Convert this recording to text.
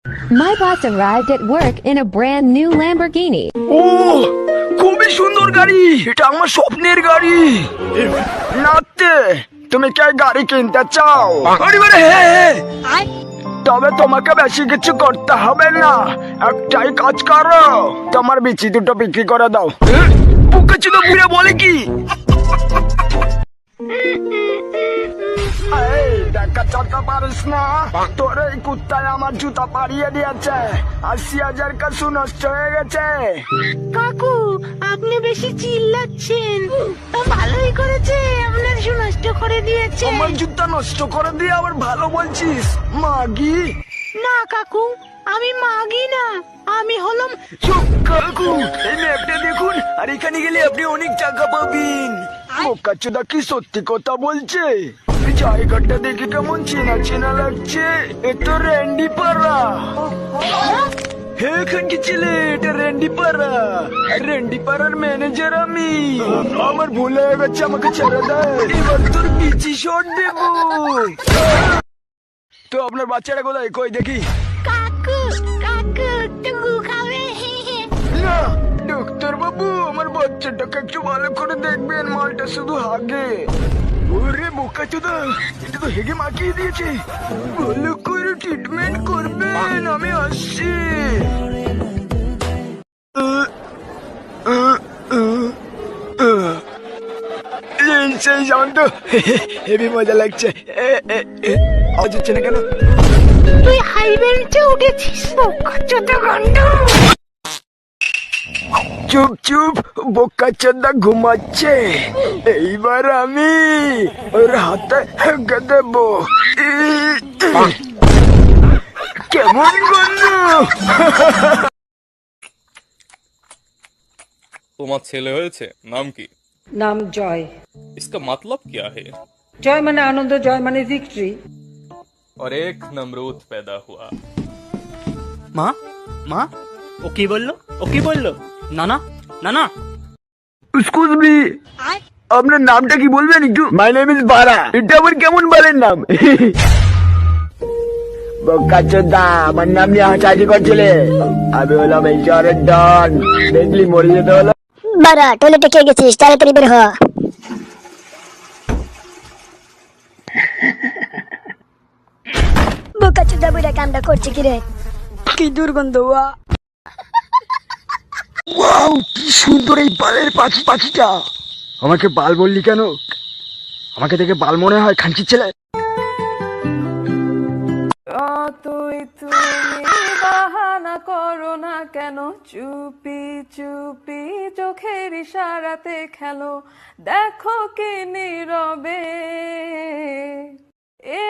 My boss arrived at work in a brand new Lamborghini. ও খুবই সুন্দর গাড়ি, এটা আমার স্বপ্নের গাড়ি। নাতে তুমি কি গাড়ি কিনতে চাও? আরে বারে হ্যাঁ, তবে তোমাকে বেশি কিছু করতে হবে না, একটাই কাজ করো, তোমার বিচি দুটো বিক্রি করে দাও। বুকে ছিল বুড়ে বলে কি দেখা চলতে পারিস না, তোর এই কুত্তায় আমার জুতা পাড়িয়ে দিয়েছে, ৮০,০০০ কাছু নষ্ট হয়ে গেছে। কাকু আপনি বেশি চিল্লাচ্ছেন, তা ভালোই করেছে আপনার শু নষ্ট করে দিয়েছে। আমার জুতা নষ্ট করে দিয়ে আবার ভালো বলছিস? মাগি না কাকু, আমি মাগি না, আমি হলাম। চুপ কাকু, এই ম্যাপটা দেখুন, আর এখানে গেলে আপনি অনেক টাকা পাবেন। বোকাচোদা কি সত্যি কথা বলছে? এই জায়গাটা দেখে কেমন চেনা চেনা লাগছে, এ তো র্যান্ডি পাড়া। হ্যাঁ খানকি ছেলে, এটা র্যান্ডি পাড়া, র্যান্ডি পাড়ার ম্যানেজার আমি। আমার ভুল হয়ে গেছে, আমাকে ছেড়ে দেয়, এবার তোর পিচি শট দেবো। তো আপনার বাচ্চাটা কোথায়, কই দেখি। কাকু কাকু টুকু খাবে। না ডাক্তার বাবু, আমার বাচ্চাটাকে একটু ভালো করে দেখবেন, মালটা শুধু হাগে। ওরে বোকাচোদা, এটা তো হেগে মাখিয়ে দিয়েছে, ভালো করে ট্রিটমেন্ট করবেন, আমি আসছি। সেই সাউন্ড তো হেভি মজা লাগছে। আওয়াজ হচ্ছে না কেন? তুই হাই বেঞ্চে উঠেছিস, ছোট গন্ড। চুপ চুপ, বোকাচোদা ঘুমাচ্ছে, এইবার আমি ওর হাতে হেগে দেব। কেমন গন্ধ! তোমার ছেলে হয়েছে, নাম কি? नाम जॉय। इसका मतलब क्या है? जॉय माने आनंद, जॉय माने विक्ट्री। और एक नमरूद पैदा हुआ। মা মা, ও কি বললো? ও কি বললো? নানা নানা। এক্সকিউজ মি, আপনার নামটা কি বলবেন একটু? মাই নেম ইজ বারা। এটা আবার কেমন বলেন নাম? বোকাচোদা, আমার নাম নিয়ে হাসাহাসি করছিলে, আমি হলাম এই শহরের ডন, দেখলি মরে যেতে হলো। বারা টয়লেটে কে গেছিস, তাড়াতাড়ি বের হ। বোকাচোদা বুড়া কামটা করছে কি রে, কি দুর্গন্ধ। ওয়াও, কি সুন্দর এই বালের পাখিটা। আমাকে বাল বললি কেন? আমাকে দেখে বাল মনে হয় খানকির ছেলে। তুই তুমি বাহানা করো না কেন, চুপি চুপি চোখের ইশারাতে খেলো, দেখো কি নীরবে এ